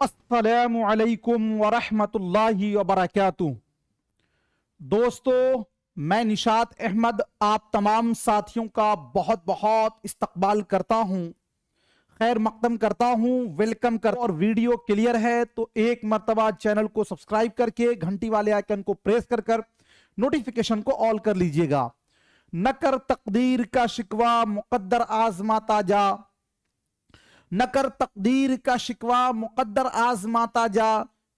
अस्सलामु अलैकुम वरहमतुल्लाहि वबरकातुहू। दोस्तों, मैं निशात अहमद आप तमाम साथियों का बहुत बहुत इस्तकबाल करता हूं, खैर मकदम करता हूं, वेलकम कर। और वीडियो क्लियर है तो एक मर्तबा चैनल को सब्सक्राइब करके घंटी वाले आइकन को प्रेस कर नोटिफिकेशन को ऑल कर लीजिएगा। न कर तकदीर का शिकवा मुकद्दर आजमाता जा, न कर तकदीर का शिकवा मुकद्दर आजमाता जा,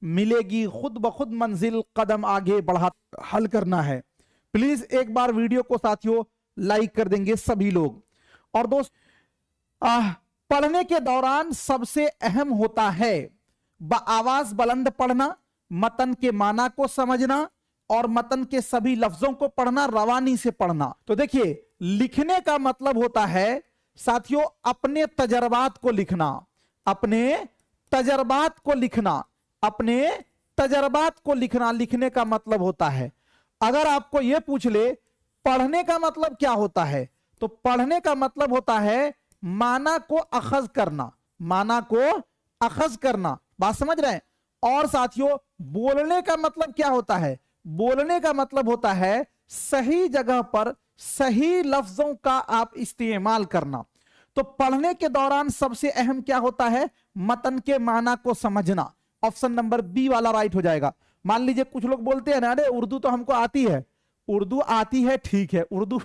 मिलेगी खुद ब खुद मंजिल कदम आगे बढ़ा। हल करना है। प्लीज एक बार वीडियो को साथियों लाइक कर देंगे सभी लोग। और दोस्त, पढ़ने के दौरान सबसे अहम होता है आवाज बुलंद पढ़ना, मतन के माना को समझना और मतन के सभी लफ्जों को पढ़ना, रवानी से पढ़ना। तो देखिए, लिखने का मतलब होता है साथियों अपने तजर्बात को लिखना, अपने तजर्बात को लिखना, अपने तजर्बात को लिखना लिखने का मतलब होता है। अगर आपको यह पूछ ले पढ़ने का मतलब क्या होता है, तो पढ़ने का मतलब होता है माना को अखज करना, माना को अखज करना। बात समझ रहे हैं? और साथियों, बोलने का मतलब क्या होता है? बोलने का मतलब होता है सही जगह पर सही लफ्जों का आप इस्तेमाल करना। तो पढ़ने के दौरान सबसे अहम क्या होता है? मतन के माना को समझना। ऑप्शन नंबर बी वाला राइट हो जाएगा। मान लीजिए कुछ लोग बोलते हैं ना, अरे उर्दू तो हमको आती है। उर्दू आती है, ठीक है, उर्दू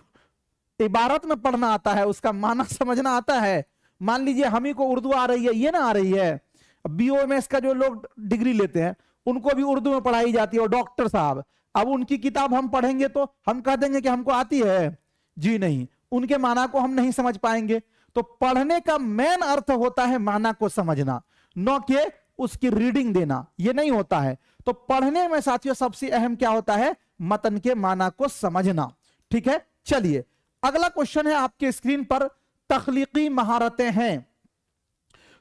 इबारत में पढ़ना आता है, उसका माना समझना आता है। मान लीजिए हम ही को उर्दू आ रही है, ये ना आ रही है। BOMS का जो लोग डिग्री लेते हैं उनको भी उर्दू में पढ़ाई जाती है, और डॉक्टर साहब, अब उनकी किताब हम पढ़ेंगे तो हम कह देंगे कि हमको आती है? जी नहीं, उनके माना को हम नहीं समझ पाएंगे। तो पढ़ने का मेन अर्थ होता है माना को समझना, न कि उसकी रीडिंग देना, यह नहीं होता है। तो पढ़ने में साथियों सबसे अहम क्या होता है? मतन के माना को समझना। ठीक है, चलिए अगला क्वेश्चन है आपके स्क्रीन पर। तख्लीकी महारतें हैं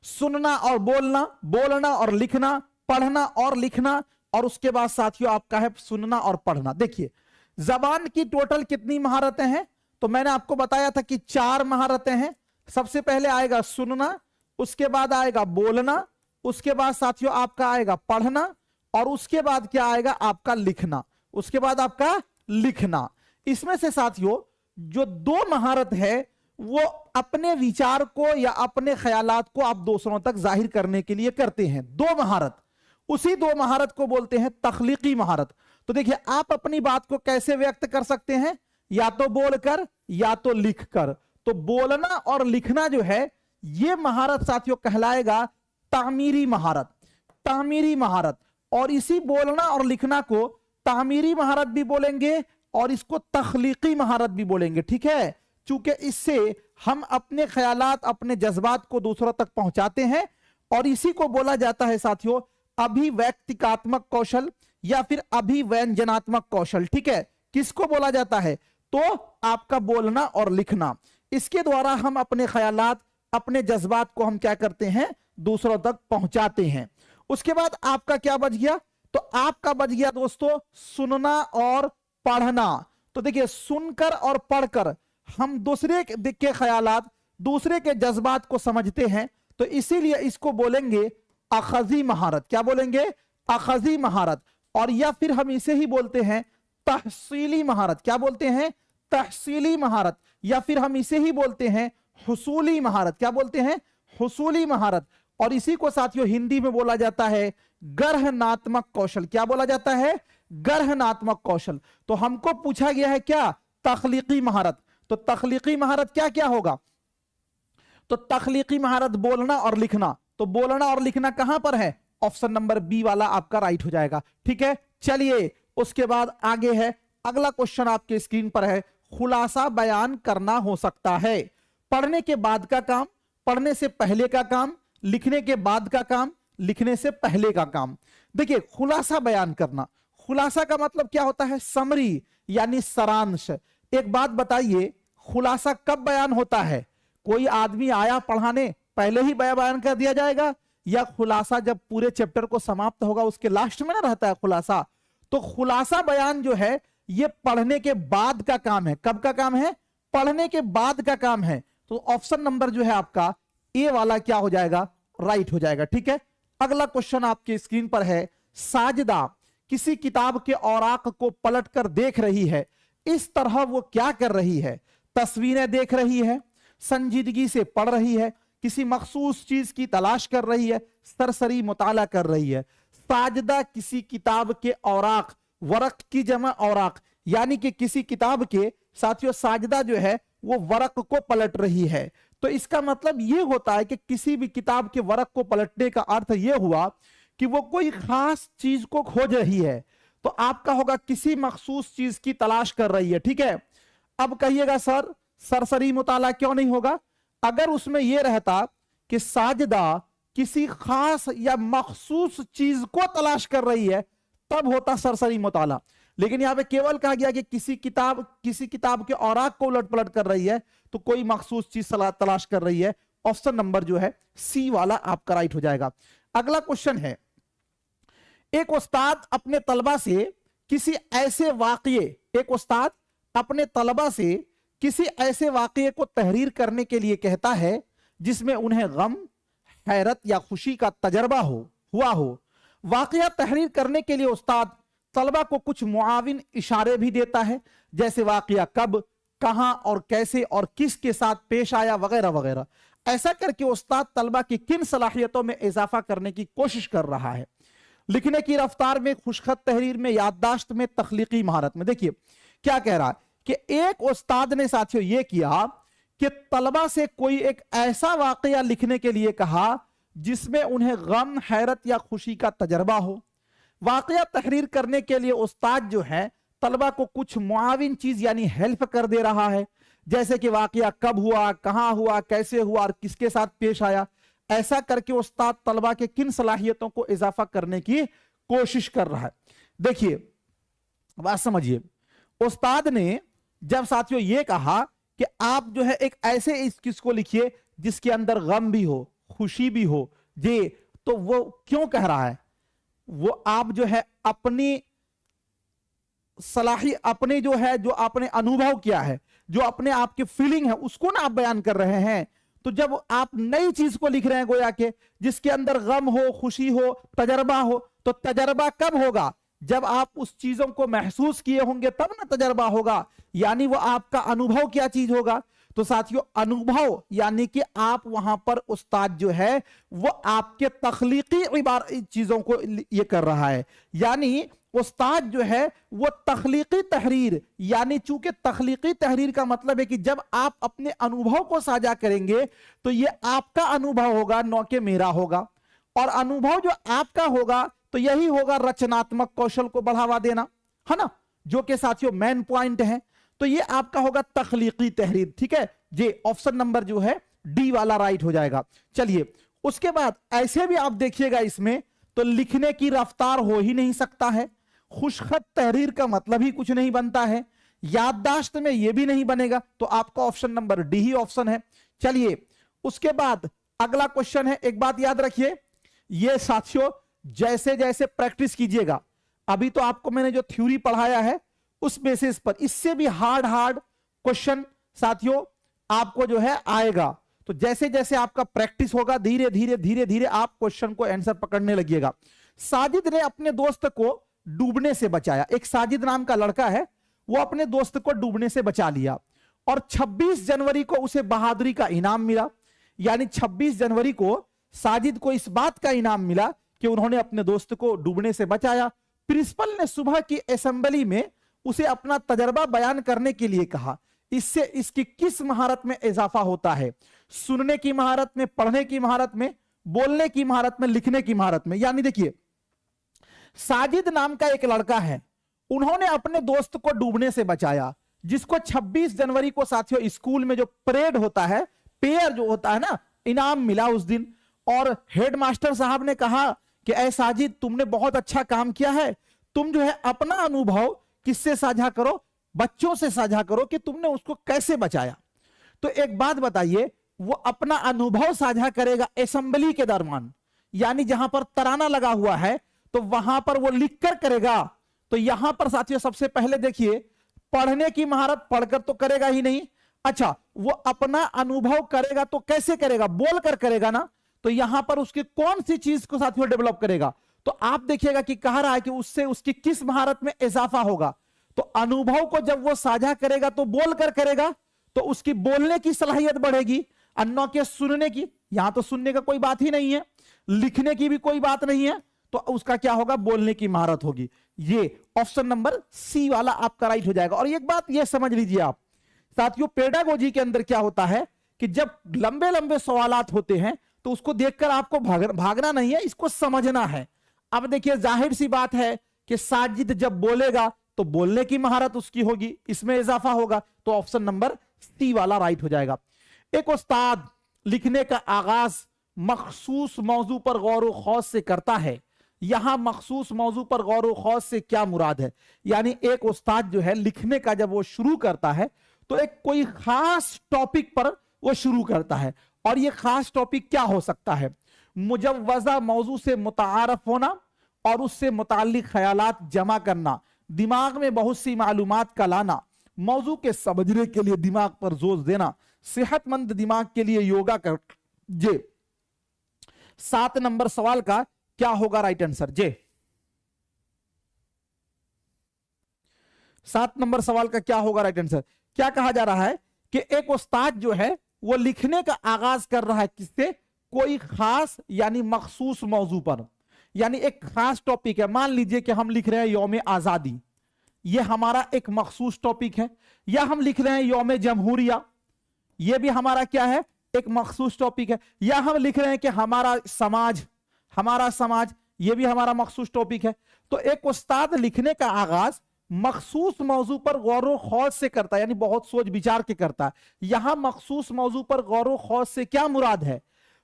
सुनना और बोलना, बोलना और लिखना, पढ़ना और लिखना, और उसके बाद साथियों आपका है सुनना और पढ़ना। देखिए, जबान की टोटल कितनी महारतें हैं? तो मैंने आपको बताया था कि 4 महारतें हैं। सबसे पहले आएगा सुनना, उसके बाद आएगा बोलना, उसके बाद साथियों आपका आएगा पढ़ना, और उसके बाद क्या आएगा? आपका लिखना। उसके बाद आपका लिखना। इसमें से साथियों जो 2 महारत है वो अपने विचार को या अपने ख्यालात को आप दूसरों तक जाहिर करने के लिए करते हैं। 2 महारत, उसी 2 महारत को बोलते हैं तख्लीकी महारत। तो देखिए, आप अपनी बात को कैसे व्यक्त कर सकते हैं? या तो बोलकर या तो लिखकर। तो बोलना और लिखना जो है ये महारत साथियों कहलाएगा तामीरी महारत, तामीरी महारत। और इसी बोलना और लिखना को तामीरी महारत भी बोलेंगे और इसको तख्लीकी महारत भी बोलेंगे। ठीक है, चूंकि इससे हम अपने ख्यालात, अपने जज्बात को दूसरों तक पहुंचाते हैं, और इसी को बोला जाता है साथियों अभिव्यक्तिकात्मक कौशल या फिर अभिव्यंजनात्मक कौशल। ठीक है, किसको बोला जाता है? तो आपका बोलना और लिखना। इसके द्वारा हम अपने ख्यालात, अपने जज्बात को हम क्या करते हैं? दूसरों तक पहुंचाते हैं। उसके बाद आपका क्या बच गया? तो आपका बच गया दोस्तों सुनना और पढ़ना। तो देखिए, सुनकर और पढ़कर हम दूसरे के ख्यालात, दूसरे के जज्बात को समझते हैं। तो इसीलिए इसको बोलेंगे अखजी महारत। क्या बोलेंगे? अखजी महारत। और या फिर हम इसे ही बोलते हैं तहसीली महारत। क्या बोलते हैं? तहसीली महारत। या फिर हम इसे ही बोलते हैं हुसूली महारत। क्या बोलते हैं? हुसूली महारत। और इसी को साथियों हिंदी में बोला जाता है गरहनात्मक कौशल। क्या बोला जाता है? गरहनात्मक कौशल। तो हमको पूछा गया है क्या? तख्लीकी महारत। तो तख्लीकी महारत क्या क्या होगा? तो तख्लीकी महारत बोलना और लिखना। तो बोलना और लिखना कहां पर है? ऑप्शन नंबर बी वाला आपका राइट हो जाएगा। ठीक है, चलिए उसके बाद आगे है अगला क्वेश्चन आपके स्क्रीन पर है। खुलासा बयान करना हो सकता है पढ़ने के बाद का काम, पढ़ने से पहले का काम, लिखने के बाद का काम, लिखने से पहले का काम। देखिए, खुलासा बयान करना, खुलासा का मतलब क्या होता है? समरी यानी सारांश। एक बात बताइए, खुलासा कब बयान होता है? कोई आदमी आया पढ़ाने, पहले ही बयान कर दिया जाएगा, या खुलासा जब पूरे चैप्टर को समाप्त होगा उसके लास्ट में ना रहता है खुलासा? तो खुलासा बयान जो है ये पढ़ने के बाद का काम है। कब का काम है? पढ़ने के बाद का काम है। तो ऑप्शन नंबर जो है आपका ए वाला क्या हो जाएगा? राइट हो जाएगा। ठीक है, अगला क्वेश्चन आपके स्क्रीन पर है, साजिदा किसी किताब के औराक को पलटकर देख रही है, इस तरह वो क्या कर रही है? तस्वीरें देख रही है, संजीदगी से पढ़ रही है, किसी मखसूस चीज की तलाश कर रही है, सरसरी मुताला कर रही है। साजिदा किसी किताब के औराक, वरक की जमा औराक, यानी कि किसी किताब के साथियों साजिदा जो है वो वरक को पलट रही है। तो इसका मतलब यह होता है कि किसी भी किताब के वरक को पलटने का अर्थ यह हुआ कि वो कोई खास चीज को खोज रही है। तो आपका होगा किसी मखसूस चीज की तलाश कर रही है। ठीक है, अब कहिएगा सर सरसरी मुताला क्यों नहीं होगा? अगर उसमें यह रहता कि साजिदा किसी खास या मखसूस चीज को तलाश कर रही है तब होता सरसरी मुताला, लेकिन यहां पे केवल कहा गया कि किसी किताब के औराक को उलट पलट कर रही है, तो कोई मखसूस चीज तलाश कर रही है। ऑप्शन नंबर जो है सी वाला आपका राइट हो जाएगा। अगला क्वेश्चन है, एक उस्ताद अपने तलबा से किसी ऐसे वाकये को तहरीर करने के लिए कहता है जिसमें उन्हें गम, हैरत या खुशी का तजर्बा हुआ हो। वाकया तहरीर करने के लिए उस्ताद तलबा को कुछ मुआविन इशारे भी देता है, जैसे वाकया कब, कहां और कैसे और किसके साथ पेश आया वगैरह वगैरह। ऐसा करके उस्ताद तलबा की किन सलाहियतों में इजाफा करने की कोशिश कर रहा है? लिखने की रफ्तार में, खुशखत तहरीर में, याददाश्त में, तख्लीकी महारत में। देखिए क्या कह रहा है कि एक उस्ताद ने साथियों यह किया कि तलबा से कोई एक ऐसा वाकया लिखने के लिए कहा जिसमें उन्हें गम, हैरत या खुशी का तजर्बा हो। वाकया तहरीर करने के लिए उस्ताद जो है तलबा को कुछ मुआविन चीज यानी हेल्प कर दे रहा है, जैसे कि वाकया कब हुआ, कहां हुआ, कैसे हुआ और किसके साथ पेश आया। ऐसा करके उस्ताद तलबा के किन सलाहियतों को इजाफा करने की कोशिश कर रहा है? देखिए बात समझिए, उस्ताद ने जब साथियों यह कहा कि आप जो है एक ऐसे इस किस को लिखिए जिसके अंदर गम भी हो, खुशी भी हो जी, तो वो क्यों कह रहा है? वो आप जो है अपनी अपने जो है जो आपने अनुभव किया है, जो अपने आपके फीलिंग है उसको ना आप बयान कर रहे हैं। तो जब आप नई चीज को लिख रहे हैं गोया के जिसके अंदर गम हो, खुशी हो, तजर्बा हो, तो तजर्बा कब होगा? जब आप उस चीजों को महसूस किए होंगे तब ना तजर्बा होगा, यानी वो आपका अनुभव क्या चीज होगा। तो साथियों अनुभव यानी कि आप वहां पर उस्ताद जो है वो आपके तख्लीकी चीजों को ये कर रहा है, यानी उस्ताद जो है वो तख्लीकी तहरीर, यानी चूंकि तख्लीकी तहरीर का मतलब है कि जब आप अपने अनुभव को साझा करेंगे तो ये आपका अनुभव होगा, न कि मेरा होगा। और अनुभव जो आपका होगा तो यही होगा रचनात्मक कौशल को बढ़ावा देना, है ना, जो कि साथियों मेन पॉइंट है। तो ये आपका होगा तख्लीकी तहरीर। ठीक है जी, ऑप्शन नंबर जो है डी वाला राइट हो जाएगा। चलिए उसके बाद ऐसे भी आप देखिएगा इसमें तो लिखने की रफ्तार हो ही नहीं सकता है, खुशखत तहरीर का मतलब ही कुछ नहीं बनता है, याददाश्त में यह भी नहीं बनेगा, तो आपका ऑप्शन नंबर डी ही ऑप्शन है। चलिए उसके बाद अगला क्वेश्चन है, एक बात याद रखिए, यह साथियों जैसे जैसे प्रैक्टिस कीजिएगा, अभी तो आपको मैंने जो थ्योरी पढ़ाया है उस बेसिस पर इससे भी हार्ड क्वेश्चन साथियों आपको जो है आएगा। तो जैसे जैसे आपका प्रैक्टिस होगा धीरे धीरे आप क्वेश्चन को आंसर पकड़ने लगिएगा। साजिद ने अपने दोस्त को डूबने से बचाया। एक साजिद नाम का लड़का है, वो अपने दोस्त को डूबने से बचा लिया और 26 जनवरी को उसे बहादुरी का इनाम मिला। यानी 26 जनवरी को साजिद को इस बात का इनाम मिला कि उन्होंने अपने दोस्त को डूबने से बचाया। प्रिंसिपल ने सुबह की असेंबली में उसे अपना तजर्बा बयान करने के लिए कहा। इससे इसकी किस महारत में इजाफा होता है? सुनने की महारत में, पढ़ने की महारत में, बोलने की महारत में, लिखने की महारत में। यानी देखिए साजिद नाम का एक लड़का है, उन्होंने अपने दोस्त को डूबने से बचाया, जिसको 26 जनवरी को साथियों स्कूल में जो परेड होता है, पेयर जो होता है ना, इनाम मिला उस दिन। और हेडमास्टर साहब ने कहा कि ऐ साजिद तुमने बहुत अच्छा काम किया है, तुम जो है अपना अनुभव किससे साझा करो, बच्चों से साझा करो कि तुमने उसको कैसे बचाया। तो एक बात बताइए, वो अपना अनुभव साझा करेगा असेंबली के दरमियान, यानी जहां पर तराना लगा हुआ है तो वहां पर वो लिखकर करेगा। तो यहां पर साथियों सबसे पहले देखिए पढ़ने की महारत पढ़कर तो करेगा ही नहीं, अच्छा वो अपना अनुभव करेगा तो कैसे करेगा? बोलकर करेगा ना। तो यहां पर उसकी कौन सी चीज को साथियों डेवलप करेगा? तो आप देखिएगा कि कह रहा है कि उससे उसकी किस महारत में इजाफा होगा। तो अनुभव को जब वो साझा करेगा तो बोलकर करेगा, तो उसकी बोलने की सलाहियत बढ़ेगी, अन्य के सुनने की। यहां तो सुनने का कोई बात ही नहीं है, लिखने की भी कोई बात नहीं है, तो उसका क्या होगा? बोलने की महारत होगी। ये ऑप्शन नंबर सी वाला आपका राइट हो जाएगा। और एक बात ये समझ लीजिए आप साथियों, पेडागोजी के अंदर क्या होता है कि जब लंबे लंबे सवालात होते हैं तो उसको देखकर आपको भागना नहीं है, इसको समझना है। अब देखिए जाहिर सी बात है कि साजिद जब बोलेगा तो बोलने की महारत उसकी होगी, इसमें इजाफा होगा, तो ऑप्शन नंबर सी वाला राइट हो जाएगा। एक उस्ताद लिखने का आगाज मखसूस मौजू पर गौर खौज से करता है। यहां मखसूस मौजू पर गौर खौज से क्या मुराद है? यानी एक उस्ताद जो है लिखने का जब वो शुरू करता है तो एक कोई खास टॉपिक पर वो शुरू करता है, और ये खास टॉपिक क्या हो सकता है? मुजव्वजा मौजू से मुतारफ होना और उससे मुताल्लिक ख्यालात जमा करना, दिमाग में बहुत सी मालूमात का लाना, मौजू के समझने के लिए दिमाग पर जोर देना, सेहतमंद दिमाग के लिए योगा कर। जे 7 नंबर सवाल का क्या होगा राइट आंसर? जे 7 नंबर सवाल का क्या होगा राइट आंसर? क्या कहा जा रहा है कि एक उस्ताद जो है वो लिखने का आगाज कर रहा है किससे? कोई खास यानी मखसूस मौजू पर, यानी एक खास टॉपिक है। मान लीजिए कि हम लिख रहे हैं यौम आजादी, ये हमारा एक मखसूस टॉपिक है, या हम लिख रहे हैं यौम जमहूरिया, ये भी हमारा क्या है? एक मखसूस टॉपिक है, या हम लिख रहे हैं कि हमारा समाज, ये भी हमारा मखसूस टॉपिक है। तो एक उस्ताद लिखने का आगाज मखसूस मौजू पर गौर खौज से करता है, यानी बहुत सोच विचार के करता है। यहां मखसूस मौजू पर गौर खौज से क्या मुराद है?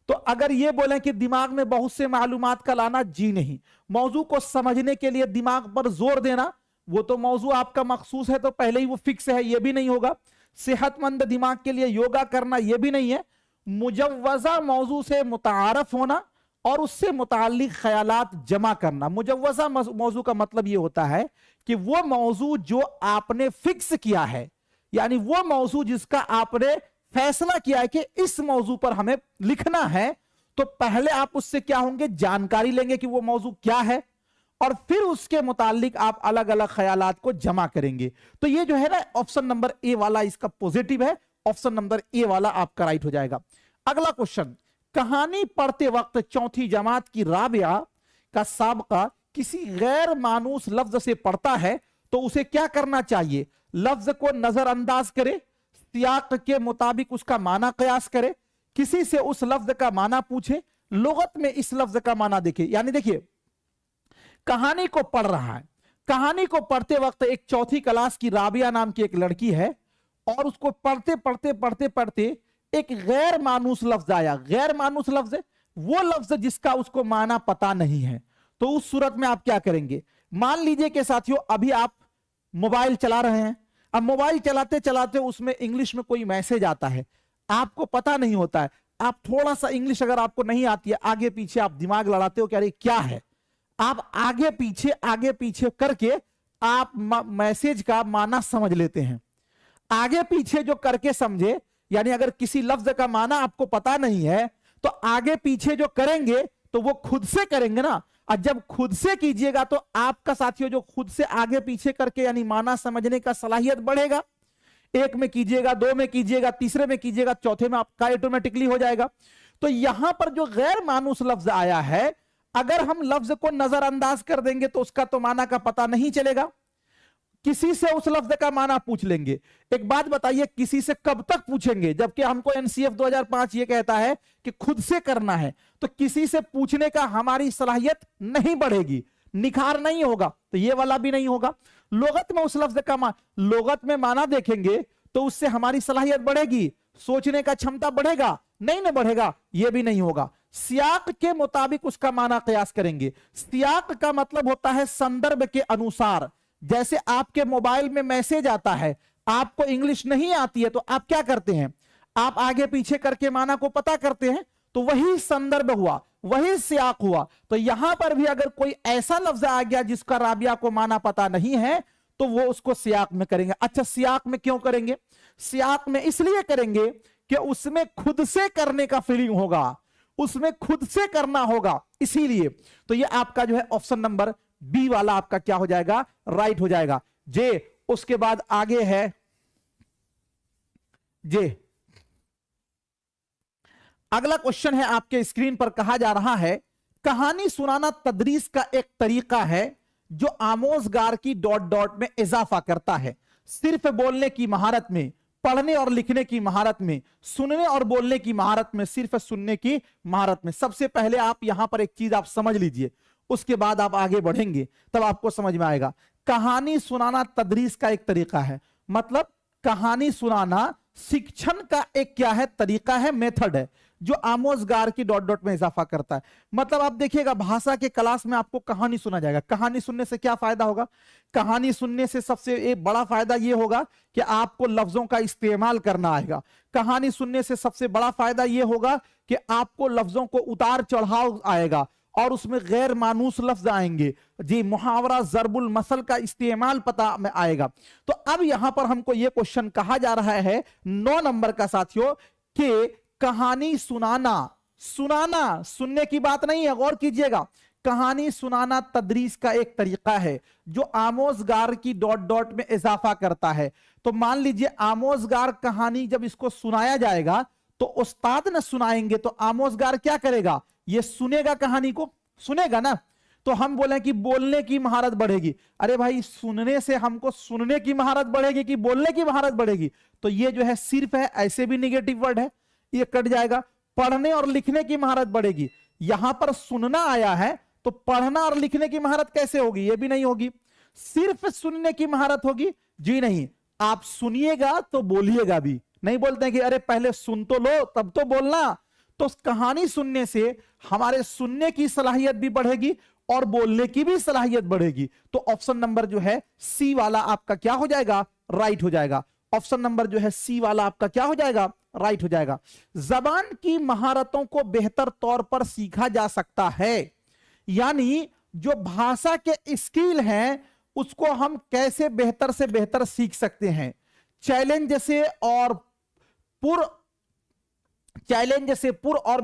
तो अगर ये बोलें कि दिमाग में बहुत से मालूमात का लाना, जी नहीं। मौजू को समझने के लिए दिमाग पर जोर देना, वो तो मौजू आपका मखसूस है तो पहले ही वो फिक्स है, ये भी नहीं होगा। सेहतमंद दिमाग के लिए योगा करना, ये भी नहीं है। मुजव्वजा मौजू से मुतारफ होना और उससे मुताल्लिक ख्यालात जमा करना। मुजव्वजा मौजू का मतलब ये होता है कि वो मौजू जो आपने फिक्स किया है, यानी वो मौजू जिसका आपने फैसला किया है कि इस मौजू पर हमें लिखना है, तो पहले आप उससे क्या होंगे? जानकारी लेंगे कि वो मौजू क्या है, और फिर उसके मुताल्लिक आप अलग अलग ख्यालात को जमा करेंगे। तो ये जो है ना ऑप्शन नंबर ए वाला इसका पॉजिटिव है, ऑप्शन नंबर ए वाला आपका राइट हो जाएगा। अगला क्वेश्चन, कहानी पढ़ते वक्त चौथी जमात की राबिया का साबका किसी गैर मानूस लफ्ज से पढ़ता है तो उसे क्या करना चाहिए? लफ्ज को नजरअंदाज करे, सियाक के मुताबिक उसका माना कयास करे, किसी से उस लफ्ज का माना पूछे, लुगत में इस लफ्ज का माना देखे। यानी देखिए कहानी को पढ़ रहा है, कहानी को पढ़ते वक्त एक चौथी क्लास की राबिया नाम की एक लड़की है, और उसको पढ़ते पढ़ते पढ़ते पढ़ते एक गैर मानूस लफ्ज आया। गैर मानूस लफ्ज वो लफ्ज जिसका उसको माना पता नहीं है। तो उस सूरत में आप क्या करेंगे? मान लीजिए कि साथियों अभी आप मोबाइल चला रहे हैं, अब मोबाइल चलाते चलाते उसमें इंग्लिश में कोई मैसेज आता है, आपको पता नहीं होता है, आप थोड़ा सा इंग्लिश अगर आपको नहीं आती है, आगे पीछे आप दिमाग लड़ाते हो कि अरे क्या है, आप आगे पीछे करके आप मैसेज का माना समझ लेते हैं। आगे पीछे जो करके समझे, यानी अगर किसी लफ्ज का माना आपको पता नहीं है तो आगे पीछे जो करेंगे तो वो खुद से करेंगे ना, और जब खुद से कीजिएगा तो आपका साथियों जो खुद से आगे पीछे करके यानी माना समझने का सलाहियत बढ़ेगा। एक में कीजिएगा, दो में कीजिएगा, तीसरे में कीजिएगा, चौथे में आपका ऑटोमेटिकली हो जाएगा। तो यहां पर जो गैर मानूस लफ्ज आया है, अगर हम लफ्ज को नजरअंदाज कर देंगे तो उसका तो माना का पता नहीं चलेगा, किसी से उस लफ्ज का माना पूछ लेंगे। एक बात बताइए, किसी से कब तक पूछेंगे? जबकि हमको एनसीएफ 2005 ये कहता है कि खुद से करना है, तो किसी से पूछने का हमारी सलाहियत नहीं बढ़ेगी, निखार नहीं होगा, तो ये वाला भी नहीं होगा। लुगत में उस लफ्ज का लुगत में माना देखेंगे तो उससे हमारी सलाहियत बढ़ेगी, सोचने का क्षमता बढ़ेगा, नहीं ना बढ़ेगा, ये भी नहीं होगा। सियाक के मुताबिक उसका माना कयास करेंगे। सियाक का मतलब होता है संदर्भ के अनुसार। जैसे आपके मोबाइल में मैसेज आता है, आपको इंग्लिश नहीं आती है, तो आप क्या करते हैं? आप आगे पीछे करके माना को पता करते हैं, तो वही संदर्भ हुआ, वही सियाक हुआ। तो यहां पर भी अगर कोई ऐसा लफ्ज आ गया जिसका राबिया को माना पता नहीं है, तो वो उसको सियाक में करेंगे। अच्छा, सियाक में क्यों करेंगे? सियाक में इसलिए करेंगे कि उसमें खुद से करने का फीलिंग होगा, उसमें खुद से करना होगा, इसीलिए तो ये आपका जो है ऑप्शन नंबर बी वाला आपका क्या हो जाएगा, राइट हो जाएगा। जे उसके बाद आगे है जे, अगला क्वेश्चन है आपके स्क्रीन पर, कहा जा रहा है कहानी सुनाना तदरीस का एक तरीका है जो आमोजगार की डॉट डॉट में इजाफा करता है। सिर्फ बोलने की महारत में, पढ़ने और लिखने की महारत में, सुनने और बोलने की महारत में, सिर्फ सुनने की महारत में। सबसे पहले आप यहां पर एक चीज आप समझ लीजिए, उसके बाद आप आगे बढ़ेंगे तब आपको समझ में आएगा। कहानी सुनाना तदरीस का एक तरीका है, मतलब कहानी सुनाना शिक्षण का एक क्या है, तरीका है, मेथड है, जो आमोजगार की डॉट डॉट में इजाफा करता है। मतलब आप देखिएगा भाषा के क्लास में आपको कहानी सुना जाएगा। कहानी सुनने से क्या फायदा होगा, कहानी सुनने से सबसे एक बड़ा फायदा यह होगा कि आपको लफ्जों का इस्तेमाल करना आएगा। कहानी सुनने से सबसे बड़ा फायदा यह होगा कि आपको लफ्जों को उतार चढ़ाव आएगा और उसमें गैर मानूस लफ्ज आएंगे, जी, मुहावरा, जरबुल मसल का इस्तेमाल पता में आएगा। तो अब यहां पर हमको यह क्वेश्चन कहा जा रहा है 9 नंबर का साथियों, कि कहानी सुनाना, सुनाना सुनने की बात नहीं है, गौर कीजिएगा, कहानी सुनाना तदरीस का एक तरीका है जो आमोजगार की डॉट डॉट में इजाफा करता है। तो मान लीजिए आमोजगार कहानी जब इसको सुनाया जाएगा तो उस्ताद न सुनाएंगे तो आमोजगार क्या करेगा, ये सुनेगा, कहानी को सुनेगा ना। तो हम बोले कि बोलने की महारत बढ़ेगी, अरे भाई सुनने से हमको सुनने की महारत बढ़ेगी कि बोलने की महारत बढ़ेगी, तो ये जो है सिर्फ है, ऐसे भी निगेटिव वर्ड है, ये कट जाएगा। पढ़ने और लिखने की महारत बढ़ेगी, यहां पर सुनना आया है तो पढ़ना और लिखने की महारत कैसे होगी, ये भी नहीं होगी। सिर्फ सुनने की महारत होगी, जी नहीं, आप सुनिएगा तो बोलिएगा भी, नहीं बोलते हैं कि अरे पहले सुन तो लो तब तो बोलना। तो कहानी सुनने से हमारे सुनने की सलाहियत भी बढ़ेगी और बोलने की भी सलाहियत बढ़ेगी। तो ऑप्शन नंबर जो है सी वाला आपका क्या हो जाएगा, राइट हो जाएगा। ऑप्शन नंबर जो है सी वाला आपका क्या हो जाएगा, राइट हो जाएगा। जबान की महारतों को बेहतर तौर पर सीखा जा सकता है, यानी जो भाषा के स्किल हैं उसको हम कैसे बेहतर से बेहतर सीख सकते हैं। चैलेंज से पुर और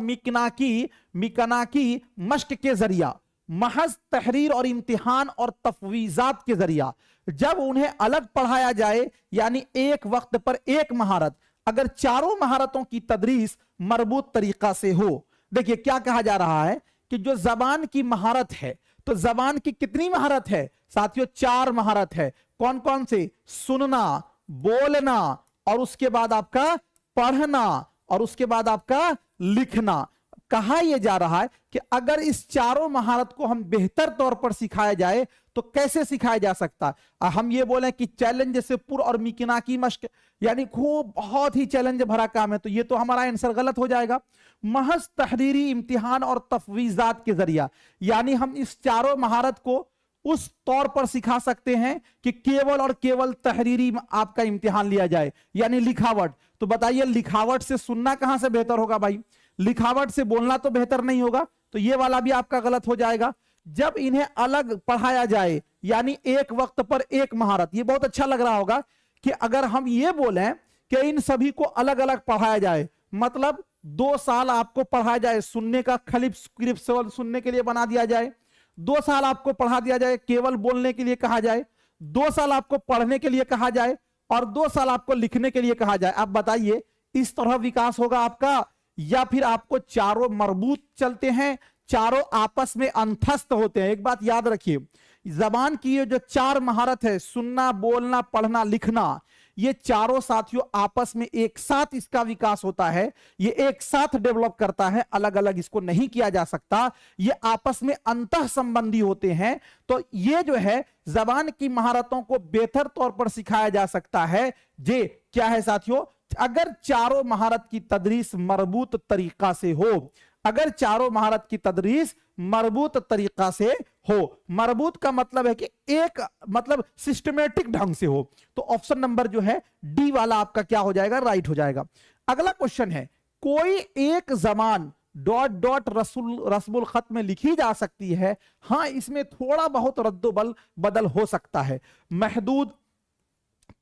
मिकनाकी मश्क के जरिया, महज तहरीर और इम्तिहान और तफवीजात के जरिया, जब उन्हें अलग पढ़ाया जाए, यानी एक वक्त पर एक महारत, अगर चारों महारतों की तदरीस मरबूत तरीका से हो। देखिए क्या कहा जा रहा है कि जो जबान की महारत है, तो जबान की कितनी महारत है साथियों, 4 महारत है। कौन कौन से, सुनना, बोलना, और उसके बाद आपका पढ़ना, और उसके बाद आपका लिखना। कहा यह जा रहा है कि अगर इस चारों महारत को हम बेहतर तौर पर सिखाया जाए तो कैसे सिखाया जा सकता है। हम ये बोलें कि चैलेंज जैसे पुर और मिकनाकी मश्क, यानी खूब बहुत ही चैलेंज भरा काम है, तो ये तो हमारा आंसर गलत हो जाएगा। महज तहरीरी इम्तिहान और तफवीजात के जरिया, यानी हम इस चारों महारत को उस तौर पर सिखा सकते हैं कि केवल और केवल तहरीरी आपका इम्तिहान लिया जाए, यानी लिखावट। तो बताइए लिखावट से सुनना कहां से बेहतर होगा भाई, लिखावट से बोलना तो बेहतर नहीं होगा, तो ये वाला भी आपका गलत हो जाएगा। जब इन्हें अलग पढ़ाया जाए, यानी एक वक्त पर एक महारत, ये बहुत अच्छा लग रहा होगा कि अगर हम ये बोलें कि इन सभी को अलग अलग पढ़ाया जाए, मतलब 2 साल आपको पढ़ाया जाए सुनने का, खाली स्क्रिप्ट सुनने के लिए बना दिया जाए, 2 साल आपको पढ़ा दिया जाए केवल बोलने के लिए कहा जाए, 2 साल आपको पढ़ने के लिए कहा जाए, और 2 साल आपको लिखने के लिए कहा जाए। आप बताइए इस तरह विकास होगा आपका, या फिर आपको चारों मरबूत चलते हैं, चारों आपस में अंतस्थ होते हैं। एक बात याद रखिए, जबान की ये जो 4 महारत है, सुनना, बोलना, पढ़ना, लिखना, ये चारों साथियों आपस में एक साथ इसका विकास होता है, ये एक साथ डेवलप करता है, अलग अलग इसको नहीं किया जा सकता, ये आपस में अंतः संबंधी होते हैं। तो ये जो है जबान की महारतों को बेहतर तौर पर सिखाया जा सकता है। जे क्या है साथियों, अगर चारों महारत की तदरीस मरबूत तरीका से हो, अगर चारों महारत की तदरीस मरबूत तरीका से हो। मरबूत का मतलब है कि एक मतलब सिस्टमेटिक ढंग से हो। तो ऑप्शन नंबर जो है डी वाला आपका क्या हो जाएगा, राइट हो जाएगा। अगला क्वेश्चन है, कोई एक जबान डॉट डॉट रस्मुल खत में लिखी जा सकती है। हां, इसमें थोड़ा बहुत रद्दो बदल हो सकता है। महदूद,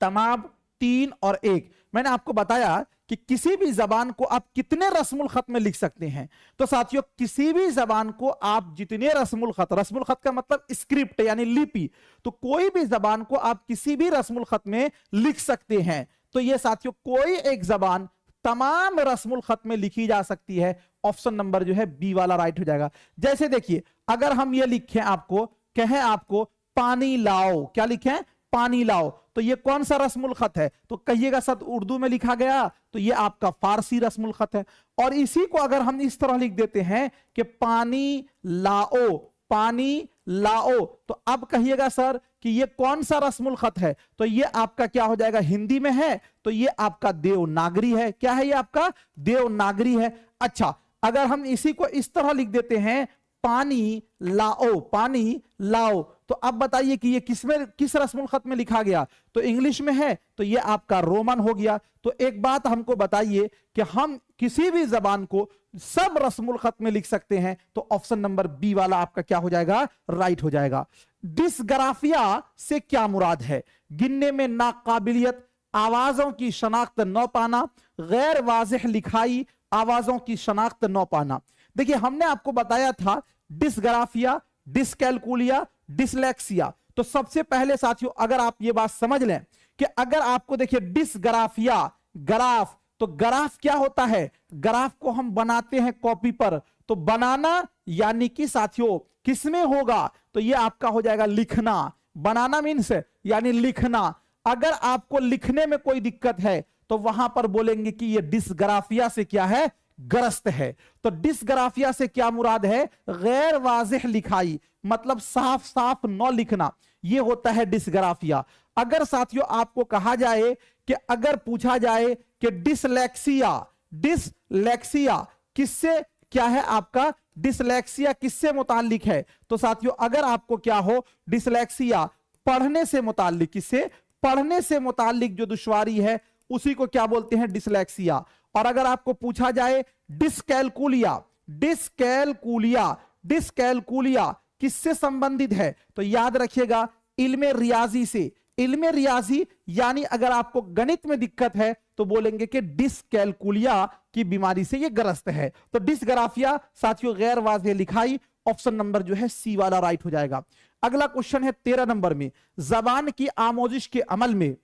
तमाम, 3 और 1। मैंने आपको बताया कि किसी भी जबान को आप कितने रस्मुल खत में लिख सकते हैं। तो साथियों, किसी भी जबान को आप जितने रस्मुल खत का मतलब स्क्रिप्ट यानी लिपि, तो कोई भी जबान को आप किसी भी रस्मुल खत में लिख सकते हैं। तो ये साथियों, कोई एक जबान तमाम रस्मुल खत में लिखी जा सकती है। ऑप्शन नंबर जो है बी वाला राइट हो जाएगा। जैसे देखिए, अगर हम ये लिखें, आपको कहें आपको पानी लाओ, क्या लिखें? पानी लाओ, तो ये कौन सा रस्मुल खत है? तो कहिएगा सर उर्दू में लिखा गया, तो ये आपका फारसी रस्मुल खत है। और इसी को अगर हम इस तरह लिख देते हैं कि पानी लाओ, पानी लाओ, तो अब कहिएगा सर कि ये कौन सा रस्मुल खत है? तो ये आपका क्या हो जाएगा? हिंदी में है, तो ये आपका देवनागरी है। क्या है? ये आपका देवनागरी है। अच्छा, अगर हम इसी को इस तरह लिख देते हैं पानी लाओ, पानी लाओ, तो अब बताइए कि ये किस रस्मुल खत में लिखा गया? तो इंग्लिश में है, तो ये आपका रोमन हो गया। तो एक बात हमको बताइए कि हम किसी भी जबान को सब रस्मुल खत में लिख सकते हैं, तो ऑप्शन नंबर बी वाला आपका क्या हो जाएगा? राइट हो जाएगा। डिस्ग्राफिया से क्या मुराद है? गिनने में नाकाबिलियत, आवाजों की शनाख्त न पाना, गैर वाज़ेह लिखाई, आवाजों की शनाख्त न पाना। देखिए, हमने आपको बताया था डिस्ग्राफिया, डिस्कैलकुलिया, डिसलेक्सिया। तो सबसे पहले साथियों, अगर आप ये बात समझ लें कि अगर आपको देखिए डिस्ग्राफिया, ग्राफ, तो ग्राफ क्या होता है? ग्राफ को हम बनाते हैं कॉपी पर, तो बनाना यानी कि साथियों किसमें होगा? तो ये आपका हो जाएगा लिखना। बनाना मीन्स यानी लिखना। अगर आपको लिखने में कोई दिक्कत है तो वहां पर बोलेंगे कि ये डिस्ग्राफिया से क्या है? ग्रस्त है। तो डिस्ग्राफिया से क्या मुराद है? गैर वाज़ेह लिखाई, मतलब साफ साफ न लिखना, ये होता है डिस्ग्राफिया। अगर साथियों आपको कहा जाए कि अगर पूछा जाए कि डिसलेक्सिया, डिसलेक्सिया किससे क्या है? आपका डिसलेक्सिया किससे मुताल्लिक है? तो साथियों अगर आपको क्या हो, डिसलेक्सिया पढ़ने से मुताल्लिक, किससे? पढ़ने से मुताल्लिक जो दुश्वारी है उसी को क्या बोलते हैं? डिसलेक्सिया। और अगर आपको पूछा जाए डिस्कैलकुलिया, डिस्कैलकुलिया, डिस्कैलकुलिया किससे संबंधित है? तो याद रखिएगा इल्मे रियाजी से। इल्मे रियाजी यानी अगर आपको गणित में दिक्कत है तो बोलेंगे कि डिस्कैलकुलिया की बीमारी से ये ग्रस्त है। तो डिस्ग्राफिया साथियों गैर वाज़ेह लिखाई, ऑप्शन नंबर जो है सी वाला राइट हो जाएगा। अगला क्वेश्चन है 13 नंबर में, जबान की आमोजिश के अमल में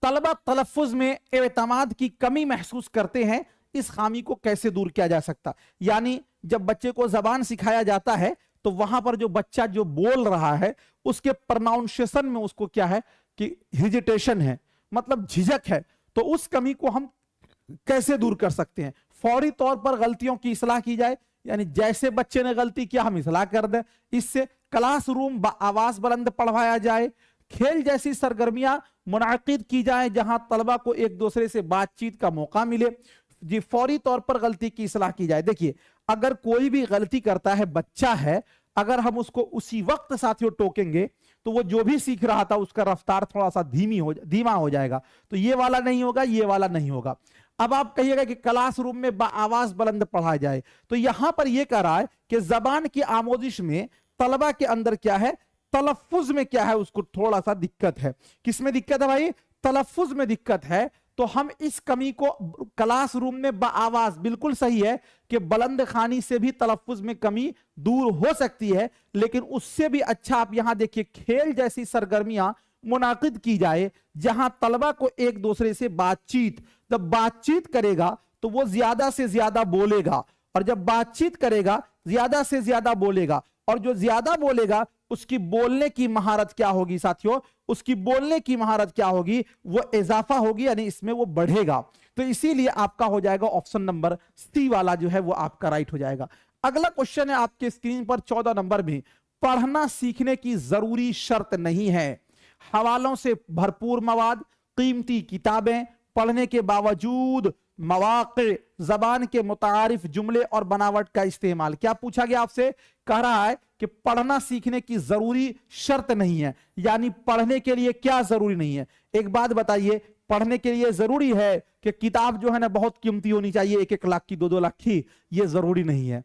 तलबा तलफ्फुज में एतमाद की कमी महसूस करते हैं, इस खामी को कैसे दूर किया जा सकता? यानी जब बच्चे को जबान सिखाया जाता है तो वहां पर जो बच्चा जो बोल रहा है उसके प्रोनाउंसिएशन में उसको क्या है कि हेजिटेशन है, मतलब झिझक है, तो उस कमी को हम कैसे दूर कर सकते हैं? फौरी तौर पर गलतियों की इस्लाह की जाए, यानी जैसे बच्चे ने गलती किया हम इस्लाह कर दें। इससे क्लासरूम आवाज बुलंद पढ़वाया जाए, खेल जैसी सरगर्मियां मुनाकिद की जाए जहां तलबा को एक दूसरे से बातचीत का मौका मिले। जी, फौरी तौर पर गलती की इस्लाह की जाए। देखिए, अगर कोई भी गलती करता है, बच्चा है, अगर हम उसको उसी वक्त साथियों टोकेंगे तो वो जो भी सीख रहा था उसका रफ्तार थोड़ा सा धीमा हो जाएगा। तो ये वाला नहीं होगा, ये वाला नहीं होगा। अब आप कहिएगा कि क्लासरूम में आवाज बुलंद पढ़ाया जाए, तो यहां पर यह कह रहा है कि जबान की आमोजिश में तलबा के अंदर क्या है? तलफ्फुज में क्या है? उसको थोड़ा सा दिक्कत है। किसमें दिक्कत है भाई? तलफ्फुज में दिक्कत है। तो हम इस कमी को क्लासरूम में आवाज, बिल्कुल सही है कि बुलंद खानी से भी तलफ्फुज में कमी दूर हो सकती है, लेकिन उससे भी अच्छा आप यहां देखिए खेल जैसी सरगर्मियां मुनाकिद की जाए जहां तलबा को एक दूसरे से बातचीत, जब बातचीत करेगा तो वो ज्यादा से ज्यादा बोलेगा, और जब बातचीत करेगा ज्यादा से ज्यादा बोलेगा, और जो ज्यादा बोलेगा उसकी बोलने की महारत क्या होगी साथियों? उसकी बोलने की महारत क्या होगी? वो इजाफा होगी, यानी इसमें वो बढ़ेगा। तो इसीलिए आपका हो जाएगा ऑप्शन नंबर सी वाला जो है वो आपका राइट हो जाएगा। अगला क्वेश्चन है आपके स्क्रीन पर 14 नंबर में, पढ़ना सीखने की जरूरी शर्त नहीं है। हवालों से भरपूर मवाद, कीमती किताबें, पढ़ने के बावजूद मवाक़े, जबान के मुतारिफ जुमले और बनावट का इस्तेमाल। क्या पूछा गया आपसे? कह रहा है कि पढ़ना सीखने की जरूरी शर्त नहीं है, यानी पढ़ने के लिए क्या जरूरी नहीं है? एक बात बताइए, पढ़ने के लिए जरूरी है कि किताब जो है ना बहुत कीमती होनी चाहिए, 1-1 लाख की, 2-2 लाख की? ये जरूरी नहीं है।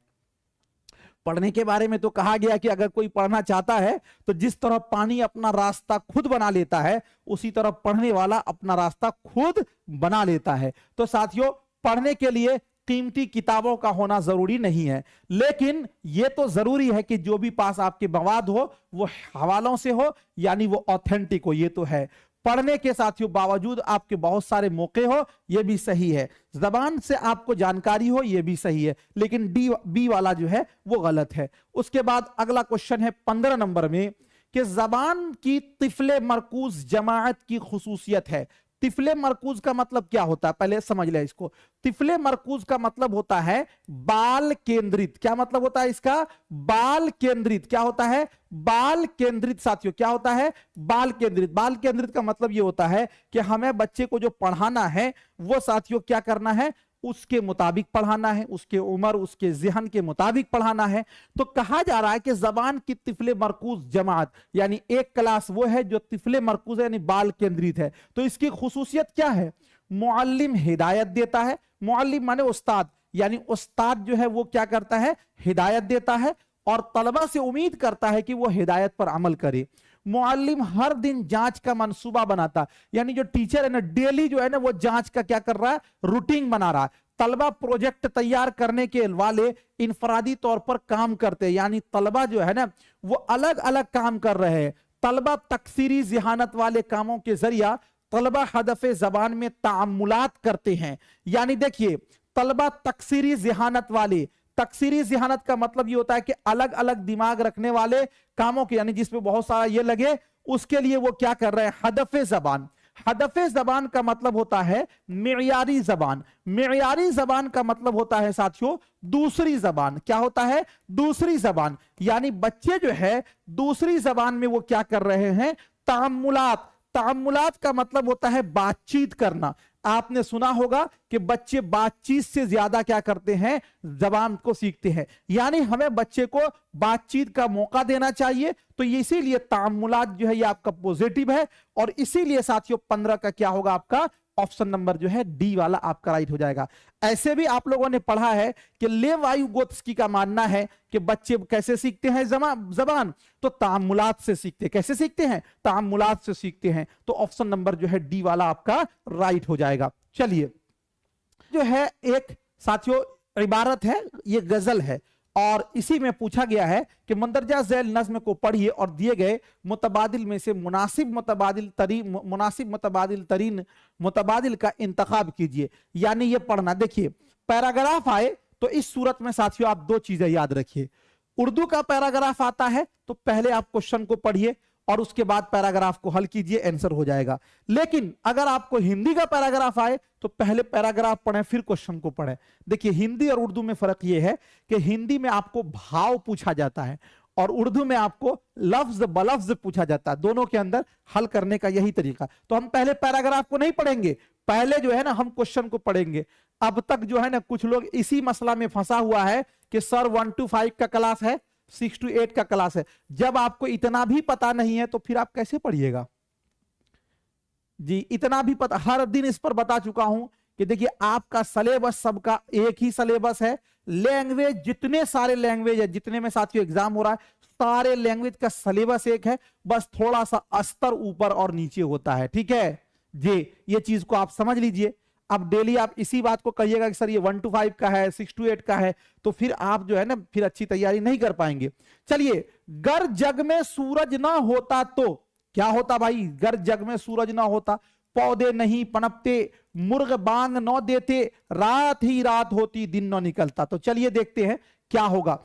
पढ़ने के बारे में तो कहा गया कि अगर कोई पढ़ना चाहता है तो जिस तरह पानी अपना रास्ता खुद बना लेता है, उसी तरह पढ़ने वाला अपना रास्ता खुद बना लेता है। तो साथियों, पढ़ने के लिए कीमती किताबों का होना जरूरी नहीं है, लेकिन यह तो जरूरी है कि जो भी पास आपके मवाद हो वो हवालों से हो, यानी वो ऑथेंटिक हो। ये तो है। पढ़ने के साथियों बावजूद आपके बहुत सारे मौके हो, यह भी सही है। जबान से आपको जानकारी हो, यह भी सही है, लेकिन बी वाला जो है वो गलत है। उसके बाद अगला क्वेश्चन है 15 नंबर में कि जबान की तिफले मरकूज जमाअत की खुसूसियत है। तिफले मरकूज का मतलब क्या होता है, पहले समझ ले इसको। तिफले मरकूज का मतलब होता है बाल केंद्रित। क्या मतलब होता है इसका? बाल केंद्रित। क्या होता है? बाल केंद्रित। साथियों क्या होता है? बाल केंद्रित। बाल केंद्रित का मतलब यह होता है कि हमें बच्चे को जो पढ़ाना है वो साथियों क्या करना है, उसके मुताबिक पढ़ाना है, उसके उम्र उसके ज़हन के मुताबिक पढ़ाना है। तो कहा जा रहा है कि जबान की तिफले मरकूज जमात, यानी एक क्लास वो है जो तिफले मरकूज यानी बाल केंद्रित है। तो इसकी खुसूसियत क्या है? मुअल्लिम हिदायत देता है। मुअल्लिम माने उस्ताद, यानी उस्ताद जो है वो क्या करता है? हिदायत देता है और तलबा से उम्मीद करता है कि वो हिदायत पर अमल करे। मुअल्लिम हर दिन जांच का मंसूबा बनाता, यानी जो टीचर है ना डेली जो है ना वो जांच का क्या कर रहा है? रूटीन बना रहा है। तलबा प्रोजेक्ट तैयार करने के वाले इनफरादी तौर पर काम करते हैं, यानी तलबा जो है ना वो अलग अलग काम कर रहे हैं। तलबा तकसीरी ज़हानत वाले कामों के जरिया तलबा हदफ जबान में तामुलात करते हैं। यानी देखिए, तलबा तकसीरी ज़हानत वाले, तकसीरी ज़हानत का मतलब ये होता है कि अलग अलग दिमाग रखने वाले कामों के, यानी जिसमें बहुत सारा ये लगे, उसके लिए वो क्या कर रहे हैं? हदफ जबान। हदफ जबान का मतलब होता है मेयारी जबान। मेयारी जबान का मतलब होता है साथियों दूसरी जबान। क्या होता है? दूसरी जबान। यानी बच्चे जो है दूसरी जबान में वो क्या कर रहे हैं? तामुलात। तामुलात का मतलब होता है बातचीत करना। आपने सुना होगा कि बच्चे बातचीत से ज्यादा क्या करते हैं? जबान को सीखते हैं। यानी हमें बच्चे को बातचीत का मौका देना चाहिए। तो इसीलिए तामुलात जो है ये आपका पॉजिटिव है, और इसीलिए साथियों 15 का क्या होगा आपका? ऑप्शन नंबर जो है डी वाला आपका राइट हो जाएगा। ऐसे भी आप लोगों ने पढ़ा है कि लेवायुगोत्स्की का मानना है कि बच्चे कैसे सीखते हैं जबान? तो तामुलात से सीखते हैं। कैसे सीखते हैं? तामुलात से सीखते हैं। तो ऑप्शन नंबर जो है डी वाला आपका राइट हो जाएगा। चलिए, जो है एक साथियों इबारत है, ये गजल है, और इसी में पूछा गया है कि मंदरजा झैल नज्म को पढ़िए और दिए गए मुतबादिल में से मुनासिब मुतबादिल मुतबादिल का इंतखाब कीजिए। यानी ये पढ़ना। देखिए, पैराग्राफ आए तो इस सूरत में साथियों आप दो चीजें याद रखिए। उर्दू का पैराग्राफ आता है तो पहले आप क्वेश्चन को पढ़िए और उसके बाद पैराग्राफ को हल कीजिए, आंसर हो जाएगा। लेकिन अगर आपको हिंदी का पैराग्राफ आए तो पहले पैराग्राफ पढ़ें फिर क्वेश्चन को पढ़ें। देखिए, हिंदी और उर्दू में फर्क यह है कि हिंदी में आपको भाव पूछा जाता है और उर्दू में आपको लफ्ज बलफ्ज पूछा जाता है। दोनों के अंदर हल करने का यही तरीका। तो हम पहले पैराग्राफ को नहीं पढ़ेंगे, पहले जो है ना हम क्वेश्चन को पढ़ेंगे। अब तक जो है ना कुछ लोग इसी मसला में फंसा हुआ है कि सर 1 to 5 का क्लास है, 6 to 8 का क्लास है। जब आपको इतना भी पता नहीं है तो फिर आप कैसे पढ़िएगा जी? इतना भी पता, हर दिन इस पर बता चुका हूं कि देखिए आपका सिलेबस सबका एक ही सिलेबस है। लैंग्वेज, जितने सारे लैंग्वेज है, जितने में साथियों एग्जाम हो रहा है, सारे लैंग्वेज का सिलेबस एक है, बस थोड़ा सा स्तर ऊपर और नीचे होता है। ठीक है जी, ये चीज को आप समझ लीजिए। अब डेली आप इसी बात को कहिएगा कि सर ये 1 to 5 का है, 6 to 8 का है, तो फिर आप जो है ना फिर अच्छी तैयारी नहीं कर पाएंगे। चलिए, गर जग में सूरज ना होता तो क्या होता भाई? गर जग में सूरज ना होता, पौधे नहीं पनपते, मुर्ग बांग न देते, रात ही रात होती दिन न निकलता। तो चलिए देखते हैं क्या होगा।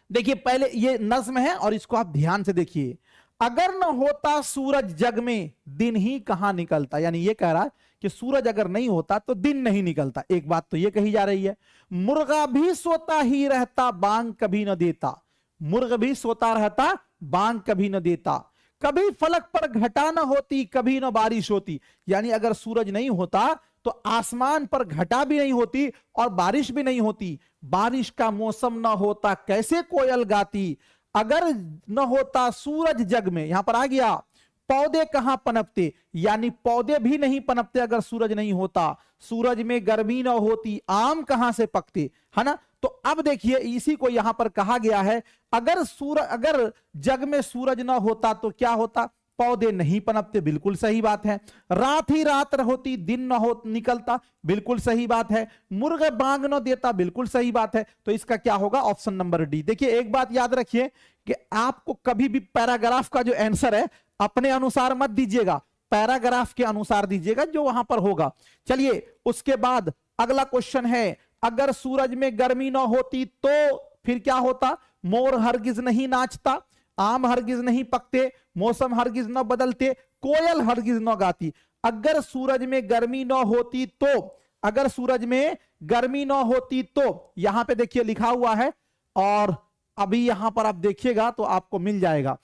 देखिए, पहले ये नज्म है और इसको आप ध्यान से देखिए। अगर न होता सूरज जग में दिन ही कहां निकलता, यानी ये कह रहा है कि सूरज अगर नहीं होता तो दिन नहीं निकलता। एक बात तो ये कही जा रही है। मुर्गा भी सोता ही रहता, बांग कभी न देता। मुर्ग भी सोता रहता, बांग कभी न देता। कभी फलक पर घटा न होती, कभी न बारिश होती। यानी अगर सूरज नहीं होता तो आसमान पर घटा भी नहीं होती और बारिश भी नहीं होती। बारिश का मौसम न होता, कैसे कोयल गाती। अगर न होता सूरज जग में, यहां पर आ गया, पौधे कहां पनपते, यानी पौधे भी नहीं पनपते अगर सूरज नहीं होता। सूरज में गर्मी न होती, आम कहां से पकते, है ना। तो अब देखिए इसी को यहां पर कहा गया है, अगर जग में सूरज ना होता तो क्या होता, पौधे नहीं पनपते, बिल्कुल सही बात है। रात ही रात होती, दिन न हो निकलता, बिल्कुल सही बात है। मुर्ग बांग न देता, बिल्कुल सही बात है। तो इसका क्या होगा, ऑप्शन नंबर डी। देखिए एक बात याद रखिए कि आपको कभी भी पैराग्राफ का जो आंसर है अपने अनुसार मत दीजिएगा, पैराग्राफ के अनुसार दीजिएगा जो वहां पर होगा। चलिए उसके बाद अगला क्वेश्चन है, अगर सूरज में गर्मी ना होती तो फिर क्या होता, मोर हरगिज नहीं नाचता, आम हरगिज नहीं पकते, मौसम हरगिज न बदलते, कोयल हरगिज न गाती। अगर सूरज में गर्मी न होती तो, अगर सूरज में गर्मी न होती तो, यहां पे देखिए लिखा हुआ है और अभी यहां पर आप देखिएगा तो आपको मिल जाएगा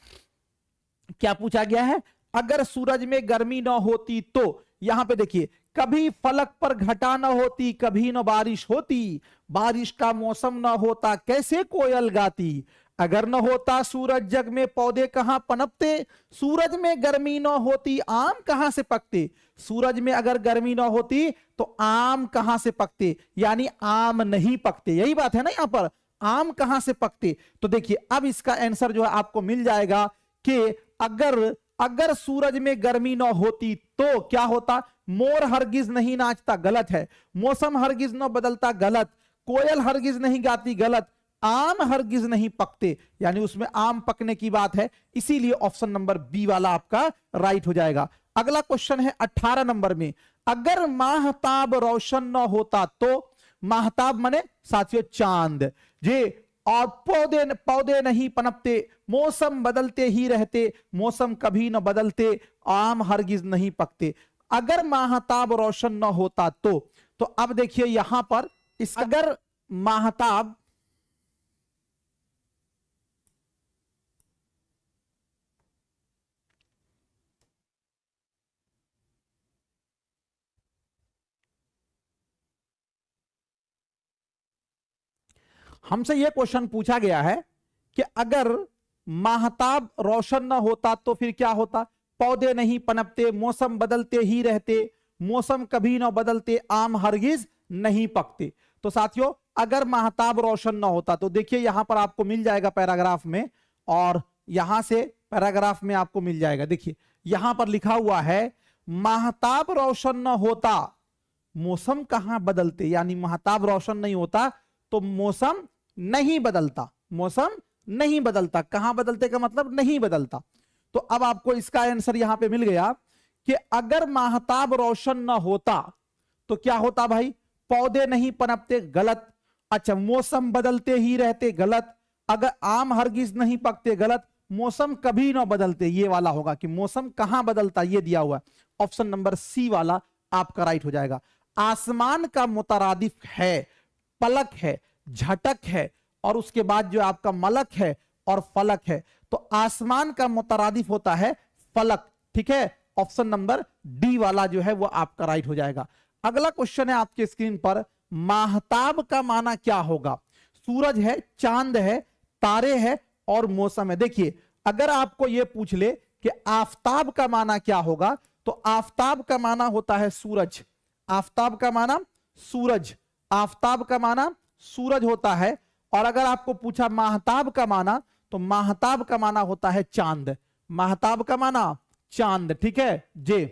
क्या पूछा गया है। अगर सूरज में गर्मी न होती तो, यहां पे देखिए, कभी फलक पर घटा न होती, कभी न बारिश होती, बारिश का मौसम न होता, कैसे कोयल गाती। अगर न होता सूरज जग में पौधे कहां पनपते, सूरज में गर्मी न होती आम कहां से पकते। सूरज में अगर गर्मी न होती तो आम कहां से पकते, यानी आम नहीं पकते, यही बात है ना यहां पर, आम कहां से पकते। तो देखिए अब इसका आंसर जो है आपको मिल जाएगा कि अगर सूरज में गर्मी न होती तो क्या होता, मोर हरगिज नहीं नाचता, गलत है। मौसम हरगिज न बदलता, गलत। कोयल हरगिज नहीं गाती, गलत। आम हरगिज नहीं पकते, यानी उसमें आम पकने की बात है, इसीलिए ऑप्शन नंबर बी वाला आपका राइट हो जाएगा। अगला क्वेश्चन है 18 नंबर में, अगर माहताब रोशन न होता तो, माहताब माने साथियों चांद जी, और पौधे नहीं पनपते, मौसम बदलते ही रहते, मौसम कभी न बदलते, आम हरगिज नहीं पकते। अगर माहताब रोशन न होता तो अब देखिए यहां पर इस, अगर माहताब, हमसे यह क्वेश्चन पूछा गया है कि अगर माहताब रोशन न होता तो फिर क्या होता, पौधे नहीं पनपते, मौसम बदलते ही रहते, मौसम कभी न बदलते, आम हरगिज नहीं पकते। तो साथियों अगर माहताब रोशन न होता तो देखिए यहां पर आपको मिल जाएगा पैराग्राफ में, और यहां से पैराग्राफ में आपको मिल जाएगा। देखिए यहां पर लिखा हुआ है, माहताब रोशन न होता मौसम कहां बदलते, यानी माहताब रोशन नहीं होता तो मौसम नहीं बदलता, मौसम नहीं बदलता। कहां बदलते का मतलब नहीं बदलता। तो अब आपको इसका आंसर यहां पे मिल गया कि अगर माहताब रोशन न होता तो क्या होता भाई, पौधे नहीं पनपते, गलत। अच्छा, मौसम बदलते ही रहते, गलत। अगर आम हरगिज नहीं पकते, गलत। मौसम कभी ना बदलते, ये वाला होगा कि मौसम कहां बदलता, ये दिया हुआ है, ऑप्शन नंबर सी वाला आपका राइट हो जाएगा। आसमान का मुतरादिफ है, पलक है, झटक है, और उसके बाद जो आपका मलक है और फलक है। तो आसमान का मुतरादिफ होता है फलक, ठीक है। ऑप्शन नंबर डी वाला जो है वो आपका राइट हो जाएगा। अगला क्वेश्चन है आपके स्क्रीन पर, माहताब का माना क्या होगा। सूरज है, चांद है, तारे है और मौसम है। देखिए अगर आपको यह पूछ ले कि आफताब का माना क्या होगा, तो आफताब का माना होता है सूरज। आफताब का माना सूरज, आफताब का माना सूरज होता है। और अगर आपको पूछा माहताब का माना, तो माहताब का माना होता है चांद। माहताब का माना चांद, ठीक है जी।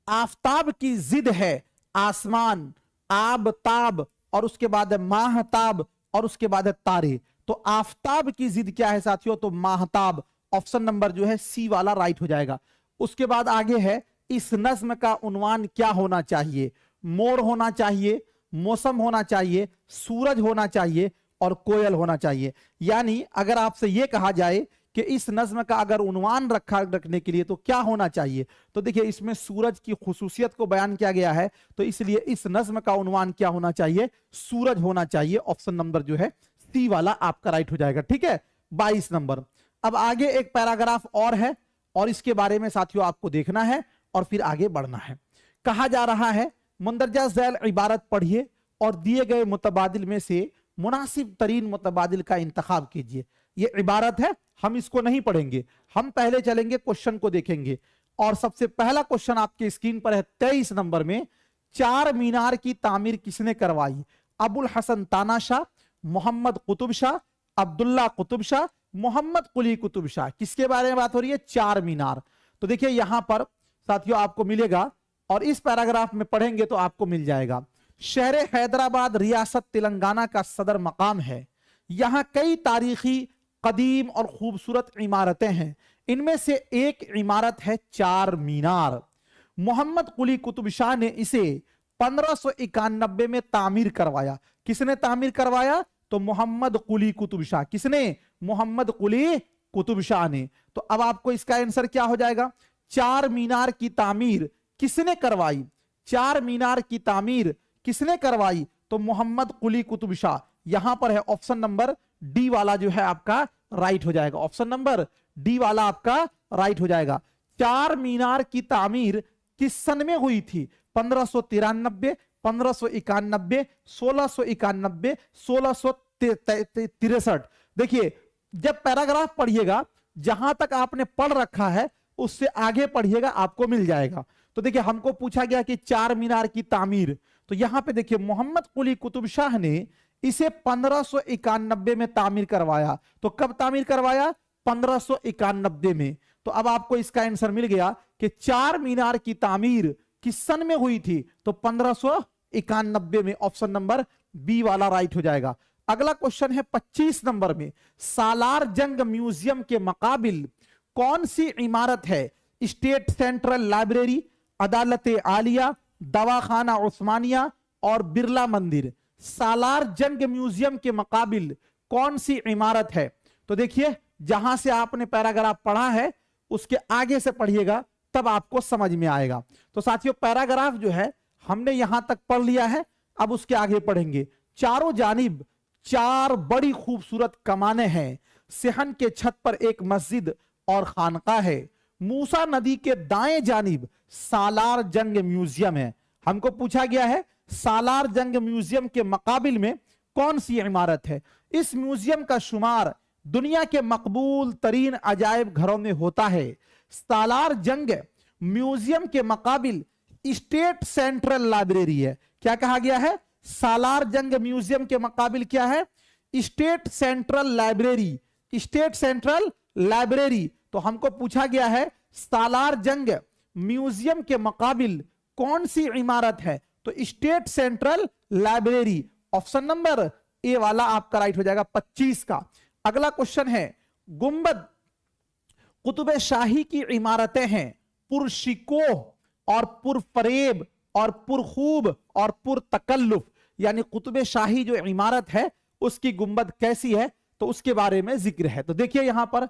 आफताब की जिद है आसमान, आब ताब, और उसके बाद है माहताब, और उसके बाद है तारे। तो आफताब की जिद क्या है साथियों, तो माहताब। ऑप्शन नंबर जो है सी वाला राइट हो जाएगा। उसके बाद आगे है, इस नज्म का उन्वान क्या होना चाहिए। मोर होना चाहिए, मौसम होना चाहिए, सूरज होना चाहिए और कोयल होना चाहिए। यानी अगर आपसे यह कहा जाए कि इस नज्म का अगर उन्वान रखने के लिए तो क्या होना चाहिए, तो देखिए इसमें सूरज की खुसूसियत को बयान किया गया है, तो इसलिए इस नज्म का उन्वान क्या होना चाहिए, सूरज होना चाहिए। ऑप्शन नंबर जो है सी वाला आपका राइट हो जाएगा, ठीक है। 22 नंबर। अब आगे एक पैराग्राफ और है और इसके बारे में साथियों आपको देखना है और फिर आगे बढ़ना है। कहा जा रहा है, मंदरजा झैल इबारत पढ़िए और दिए गए मुतबादिल में से मुनासिब तरीन मुतबादिल का इंतखाब कीजिए। ये इबारत है, हम इसको नहीं पढ़ेंगे, हम पहले चलेंगे क्वेश्चन को देखेंगे। और सबसे पहला क्वेश्चन आपके स्क्रीन पर है 23 नंबर में, चार मीनार की तामीर किसने करवाई। अबुल हसन तानाशाह, मोहम्मद कुतुब शाह, अब्दुल्ला कुतुब शाह, मोहम्मद कुली कुतुब शाह। किसके बारे में बात हो रही है? चार मीनार। तो देखिए यहां पर साथियों आपको मिलेगा, और इस पैराग्राफ में पढ़ेंगे तो आपको मिल जाएगा। शहर हैदराबाद रियासत तेलंगाना का सदर मकाम है। यहां कई तारीखी, कदीम और खूबसूरत इमारतें हैं। इनमें से एक इमारत है चार मीनार। मोहम्मद कुली कुतुब शाह ने इसे 1591 में तामीर करवाया। किसने तामीर करवाया? तो मोहम्मद कुली कुतुब शाह। किसने? मोहम्मद कुली कुतुब शाह ने। तो अब आपको इसका आंसर क्या हो जाएगा? चार मीनार की तामीर किसने करवाई? चार मीनार की तामीर किसने करवाई? तो मोहम्मद कुली कुतुब शाह। यहां पर है ऑप्शन नंबर डी वाला जो है आपका राइट हो जाएगा। ऑप्शन नंबर डी वाला आपका राइट हो जाएगा। चार मीनार की तामीर किस सन में हुई थी? 1593, 1591, 1691, 1663। देखिए जब पैराग्राफ पढ़िएगा, जहां तक आपने पढ़ रखा है उससे आगे पढ़िएगा, आपको मिल जाएगा। तो देखिए हमको पूछा गया कि चार मीनार की तामीर, तो यहां पे देखिए मोहम्मद कुली कुतुब शाह ने इसे 1591 में तामीर करवाया। तो कब तामीर करवाया? 1591 में। तो अब आपको इसका आंसर मिल गया कि चार मीनार की तामीर किस सन में हुई थी? तो 1591 में। ऑप्शन नंबर बी वाला राइट हो जाएगा। अगला क्वेश्चन है 25 नंबर में, सालार जंग म्यूजियम के मुकाबिल कौन सी इमारत है? स्टेट सेंट्रल लाइब्रेरी, अदालत आलिया, दवाखाना उस्मानिया और बिरला मंदिर। सालार जंग म्यूजियम के मुकाबिल कौन सी इमारत है? तो देखिए जहां से आपने पैराग्राफ पढ़ा है उसके आगे से पढ़िएगा, तब आपको समझ में आएगा। तो साथियों पैराग्राफ जो है हमने यहां तक पढ़ लिया है, अब उसके आगे पढ़ेंगे। चारों जानिब चार बड़ी खूबसूरत कमाने हैं। सेहन के छत पर एक मस्जिद और खानका है। मूसा नदी के दाएं जानिब सालार जंग म्यूजियम है। हमको पूछा गया है सालार जंग म्यूजियम के मुकाबिल में कौन सी इमारत है? इस म्यूजियम का शुमार दुनिया के मकबूल तरीन अजायब घरों में होता है। सालार जंग म्यूजियम के मुकाबिल स्टेट सेंट्रल लाइब्रेरी है। क्या कहा गया है? सालार जंग म्यूजियम के मुकाबिल क्या है? State central library. State central library. तो हमको पूछा गया है सालार जंग म्यूजियम के मुकाबिल कौन सी इमारत है? तो state central library. Option number A वाला आपका राइट हो जाएगा 25 का। अगला क्वेश्चन है, गुंबद कुतुब शाही की इमारतें हैं पुरशिकोह और पुरफरेब और पुरखूब और पुरतकल्लुफ। यानी कुतुब शाही जो इमारत है उसकी गुंबद कैसी है, तो उसके बारे में जिक्र है। तो देखिए यहां पर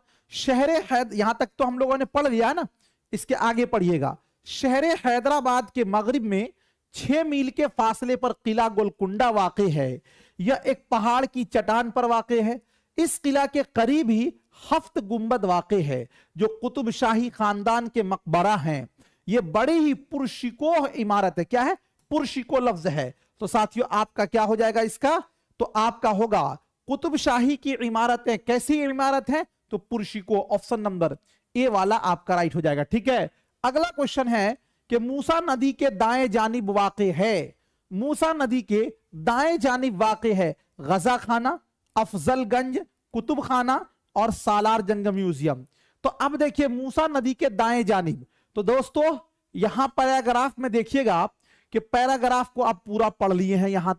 यहां तक तो हम लोगों ने पढ़ लिया ना, इसके आगे पढ़िएगा। शहर हैदराबाद के मगरिब में 6 मील के फासले पर किला गोलकुंडा वाक़ है। यह एक पहाड़ की चट्टान पर वाक़ है। इस किला के करीब ही हफ्त गुंबद वाक़ है जो कुतुब शाही खानदान के मकबरा हैं। यह बड़ी ही पुरशिकोह इमारत है। क्या है? पुरशिकोह लफ्ज है। तो साथियों आपका क्या हो जाएगा इसका? तो आपका होगा कुतुब शाही की इमारतें कैसी इमारत है? तो पुरशिकोह। ऑप्शन नंबर ए वाला आपका राइट हो जाएगा। ठीक है। अगला क्वेश्चन है कि मूसा नदी के दाएं जानिब वाक़ है। मूसा नदी के दाएं जानिब वाक़ है गजा खाना, अफजलगंज, कुतुब खाना और सालार जंग म्यूजियम। तो अब देखिए मूसा नदी के दाएं जानिब, तो दोस्तों यहां पैराग्राफ में देखिएगा आप कि पैराग्राफ को आप पूरा पढ़ लिए हैं। यहां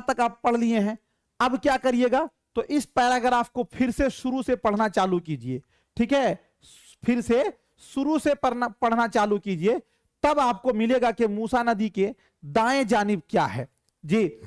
तक आप पढ़ लिए हैं। अब क्या करिएगा? तो इस पैराग्राफ को फिर से शुरू से पढ़ना चालू कीजिए। ठीक है, फिर से शुरू से पढ़ना चालू कीजिए, तब आपको मिलेगा कि मूसा नदी के दाएं जानिब क्या है। जी,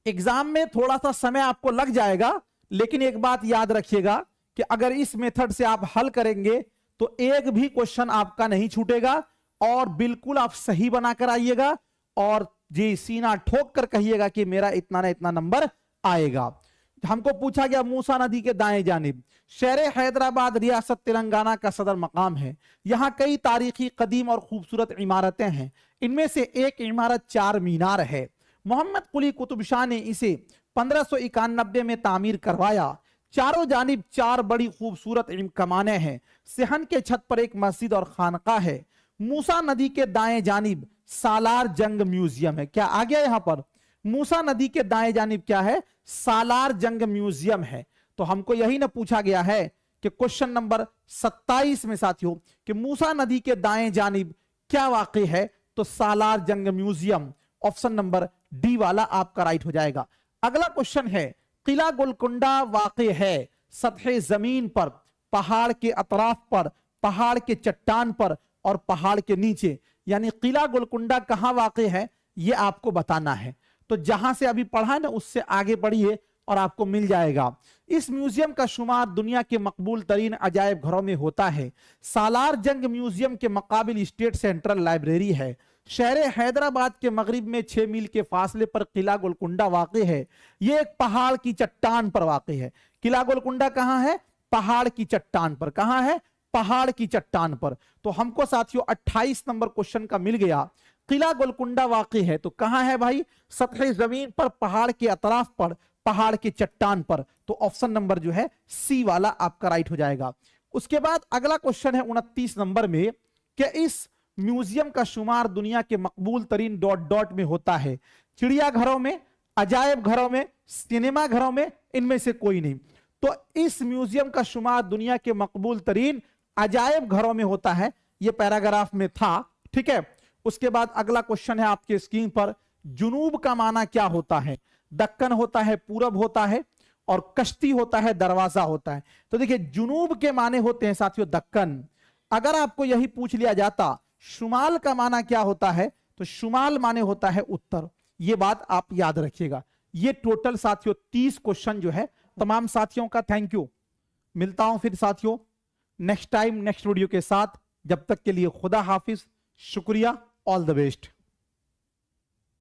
एग्जाम में थोड़ा सा समय आपको लग जाएगा, लेकिन एक बात याद रखिएगा कि अगर इस मेथड से आप हल करेंगे तो एक भी क्वेश्चन आपका नहीं छूटेगा और बिल्कुल आप सही बनाकर आइएगा और जी सीना ठोक कर कहिएगा कि मेरा इतना ना इतना नंबर आएगा। हमको पूछा गया मूसा नदी के दाएं जानिब शहर हैदराबाद रियासत तेलंगाना का सदर मकाम है। यहां कई तारीखी, कदीम और खूबसूरत इमारतें हैं। इनमें से एक इमारत चार मीनार है। मोहम्मद कुली कुतुब शाह ने इसे 1591 में तामीर करवाया। चारों जानिब चार बड़ी खूबसूरत कमाने हैं। सेहन के छत पर एक मस्जिद और खानका है। मूसा नदी के दाएं जानिब सालार जंग म्यूजियम है। क्या आ गया यहां पर? मूसा नदी के दाएं जानिब क्या है? सालार जंग म्यूजियम है। तो हमको यही ना पूछा गया है कि क्वेश्चन नंबर 27 में साथियों कि मूसा नदी के दाएं जानिब क्या वाक़ है? तो सालार जंग म्यूजियम, ऑप्शन नंबर डी वाला आपका राइट हो जाएगा। अगला क्वेश्चन है, किला गोलकुंडा वाक़ है सतह जमीन पर, पहाड़ के अतराफ पर, पहाड़ के चट्टान पर और पहाड़ के नीचे, यानी किला गोलकुंडा कहां वाक़ है ये आपको बताना है। तो जहां से अभी पढ़ा ना उससे आगे बढ़िए और आपको मिल जाएगा। इस म्यूजियम का शुमार दुनिया के मकबूल तरीन अजायब घरों में होता है। सालार जंग म्यूजियम के मुकाबिल स्टेट सेंट्रल लाइब्रेरी है। शहर हैदराबाद के मगरिब में 6 मील के फासले पर किला गोलकुंडा वाक़ है। यह एक पहाड़ की चट्टान पर वाक़ है। किला गोलकुंडा कहां है? पहाड़ की चट्टान पर। कहां है? पहाड़ की चट्टान पर। तो हमको साथियों 28 नंबर क्वेश्चन का मिल गया। किला गोलकुंडा वाक़ है तो कहां है भाई? सतह जमीन पर, पहाड़ के अतराफ पर, पहाड़ की चट्टान पर। तो ऑप्शन नंबर जो है सी वाला आपका राइट हो जाएगा। उसके बाद अगला क्वेश्चन है 29 नंबर में कि इस म्यूजियम का शुमार दुनिया के मकबूल तरीन डॉट डॉट में होता है। चिड़ियाघरों में, अजायब घरों में, सिनेमा घरों में, इनमें से कोई नहीं। तो इस म्यूजियम का शुमार दुनिया के मकबूल तरीन अजायब घरों में होता है। यह पैराग्राफ में था, ठीक है। उसके बाद अगला क्वेश्चन है आपके स्क्रीन पर, जुनूब का माना क्या होता है? दक्कन होता है, पूरब होता है, और कश्ती होता है, दरवाजा होता है। तो देखिए जुनूब के माने होते हैं साथियों दक्कन। अगर आपको यही पूछ लिया जाता शुमाल का माना क्या होता है, तो शुमाल माने होता है उत्तर। यह बात आप याद रखिएगा। ये टोटल साथियों 30 क्वेश्चन जो है तमाम साथियों का थैंक यू। मिलता हूं फिर साथियों नेक्स्ट टाइम नेक्स्ट वीडियो के साथ। जब तक के लिए खुदा हाफिज, शुक्रिया, ऑल द बेस्ट।